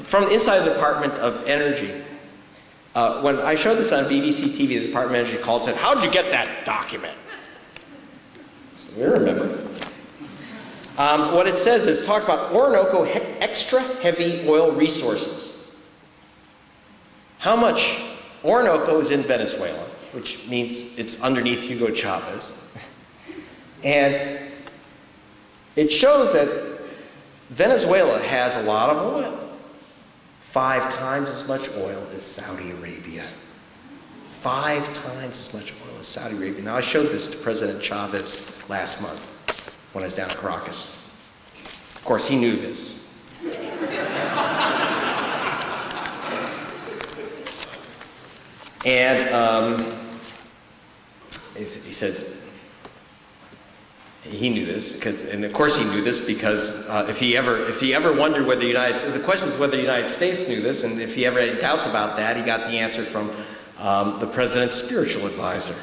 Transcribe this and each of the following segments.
from inside the Department of Energy. When I showed this on BBC TV, the Department of Energy called and said, "How'd you get that document?" So we remember. What it says is, it talks about Orinoco extra heavy oil resources. How much? Orinoco is in Venezuela, which means it's underneath Hugo Chavez. And it shows that Venezuela has a lot of oil. 5 times as much oil as Saudi Arabia. 5 times as much oil as Saudi Arabia. Now, I showed this to President Chavez last month when I was down in Caracas. Of course, he knew this. And he says, he knew this, and of course he knew this because if he ever wondered whether the question was whether the United States knew this, and if he ever had any doubts about that, he got the answer from the president's spiritual advisor,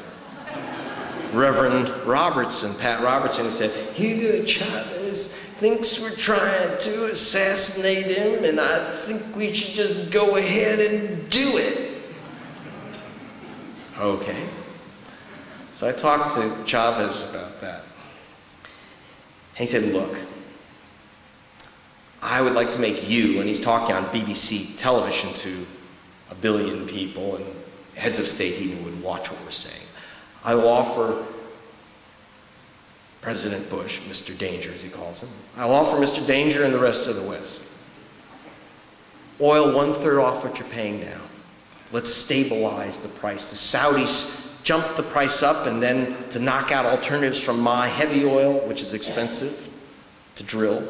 Reverend Robertson, Pat Robertson, who said, "Hugo Chavez thinks we're trying to assassinate him, and I think we should just go ahead and do it." Okay. So I talked to Chavez about that. And he said, "Look, I would like to make you," and he's talking on BBC television to 1 billion people, and heads of state he knew would watch what we're saying. "I will offer President Bush, Mr. Danger as he calls him, I'll offer Mr. Danger and the rest of the West oil 1/3 off what you're paying now. Let's stabilize the price. The Saudis jump the price up, and then to knock out alternatives from my heavy oil, which is expensive to drill,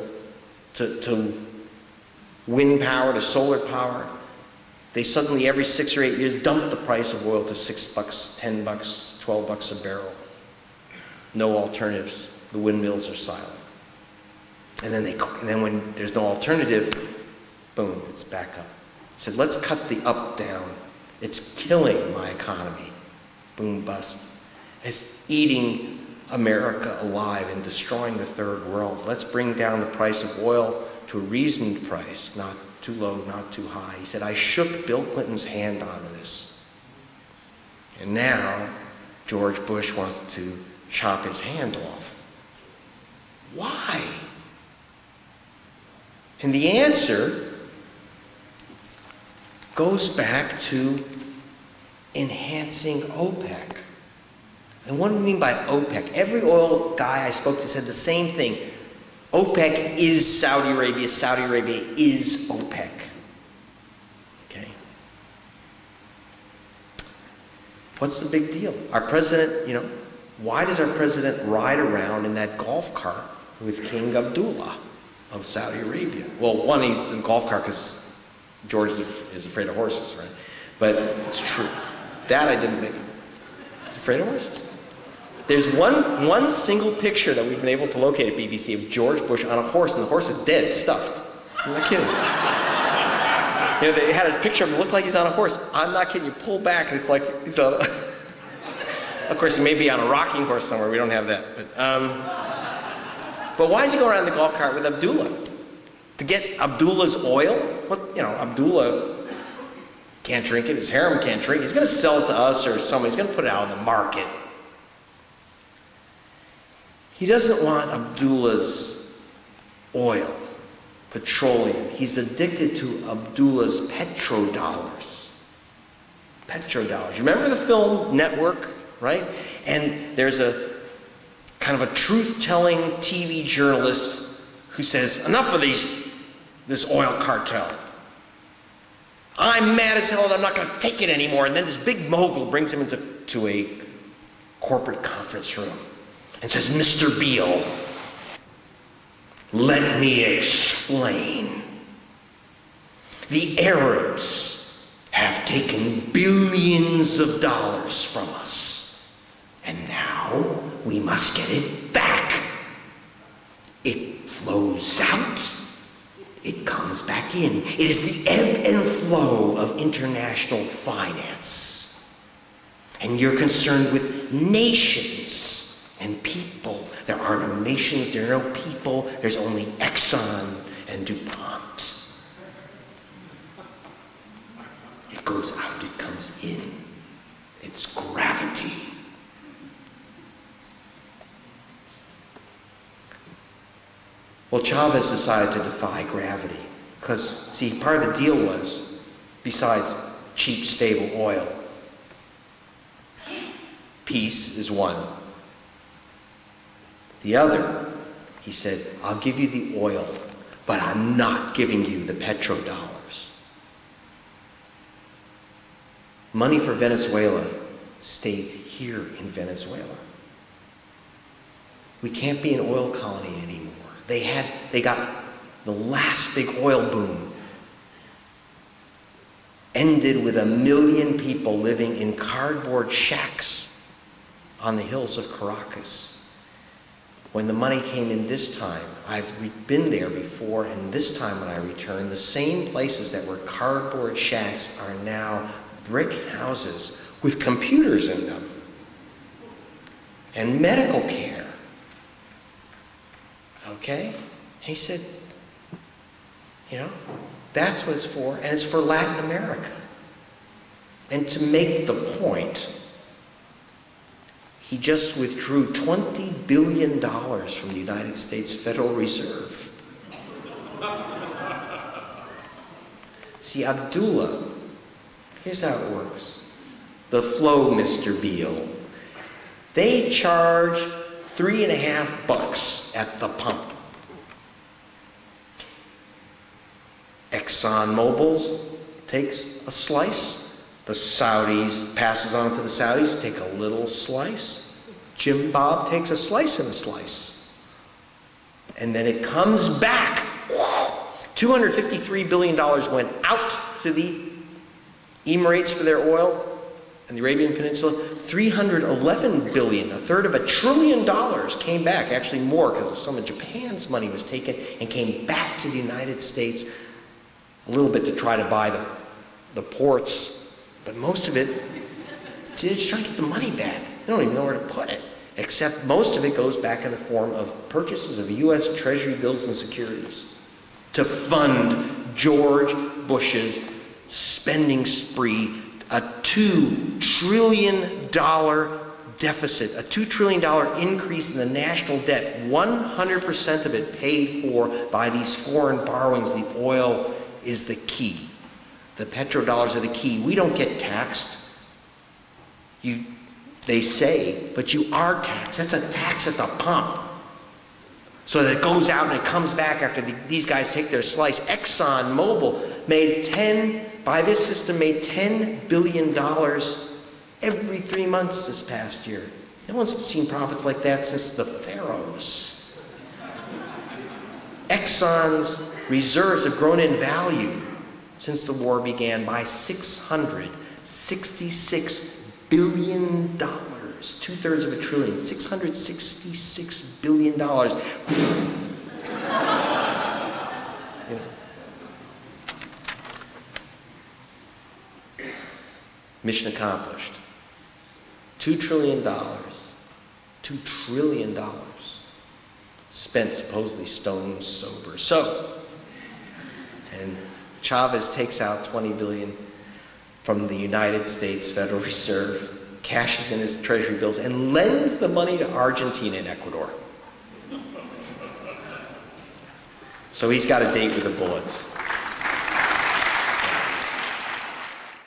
to wind power, to solar power, they suddenly every 6 or 8 years dump the price of oil to $6, $10, $12 a barrel. No alternatives. The windmills are silent. And then when there's no alternative, boom, it's back up." He said, "Let's cut the up down. It's killing my economy." Boom, bust. It's eating America alive and destroying the third world. Let's bring down the price of oil to a reasoned price, not too low, not too high. He said, "I shook Bill Clinton's hand on this. And now George Bush wants to chop his hand off. Why?" And the answer goes back to enhancing OPEC. And what do we mean by OPEC? Every oil guy I spoke to said the same thing. OPEC is Saudi Arabia. Saudi Arabia is OPEC. Okay? What's the big deal? Our president, why does our president ride around in that golf cart with King Abdullah of Saudi Arabia? Well, one, he's in a golf cart because George is afraid of horses, right? But it's true. That I didn't make. He's afraid of horses. There's one single picture that we've been able to locate at BBC of George Bush on a horse, and the horse is dead, stuffed. I'm not kidding. They had a picture of him look like he's on a horse. I'm not kidding. You pull back, and it's like he's on. Of course, he may be on a rocking horse somewhere. We don't have that. But why is he going around the golf cart with Abdullah? To get Abdullah's oil? Abdullah can't drink it. His harem can't drink it. He's going to sell it to us or somebody. He's going to put it out on the market. He doesn't want Abdullah's oil, petroleum. He's addicted to Abdullah's petrodollars. Petrodollars. You remember the film Network, right? And there's a kind of a truth-telling TV journalist who says, "Enough of this oil cartel. I'm mad as hell and I'm not going to take it anymore." And then this big mogul brings him into a corporate conference room and says, "Mr. Beale, let me explain. The Arabs have taken billions of dollars from us, and now we must get it back. It flows out, it comes back in. It is the ebb and flow of international finance. And you're concerned with nations and people. There are no nations, there are no people, there's only Exxon and DuPont." goes out, it comes in. It's gravity. Well, Chavez decided to defy gravity because, see, part of the deal was, besides cheap, stable oil, peace is one. The other, he said, I'll give you the oil, but I'm not giving you the petrodollars. Money for Venezuela stays here in Venezuela. We can't be an oil colony anymore. They got the last big oil boom. Ended with 1 million people living in cardboard shacks on the hills of Caracas. When the money came in this time, I've been there before, and this time when I returned, the same places that were cardboard shacks are now brick houses with computers in them and medical care. Okay? He said, you know, that's what it's for, and it's for Latin America. And to make the point, he just withdrew $20 billion from the United States Federal Reserve. See, Abdullah, here's how it works. The flow, Mr. Beale. They charge $3.50 at the pump. ExxonMobil takes a slice. The Saudis passes on to the Saudis, take a little slice. Jim Bob takes a slice and a slice. And then it comes back. $253 billion went out to the Emirates for their oil and the Arabian Peninsula. $311 billion, a third of $1 trillion, came back, actually more because some of Japan's money was taken and came back to the United States, a little bit to try to buy the ports, but most of it, they're just trying to get the money back. They don't even know where to put it, except most of it goes back in the form of purchases of U.S. Treasury bills and securities to fund George Bush's spending spree, a $2 trillion deficit, a $2 trillion increase in the national debt, 100% of it paid for by these foreign borrowings. The oil is the key. The petrodollars are the key. We don't get taxed. They say, but you are taxed. That's a tax at the pump. So that it goes out and it comes back after these guys take their slice. ExxonMobil by this system, made $10 billion every 3 months this past year. No one's seen profits like that since the pharaohs. Exxon's reserves have grown in value since the war began by $666 billion. 2/3 of $1 trillion, $666 billion. You know. Mission accomplished. $2 trillion. $2 trillion spent supposedly stone sober. And Chavez takes out $20 billion from the United States Federal Reserve, cashes in his treasury bills, and lends the money to Argentina and Ecuador. So he's got a date with the bullets.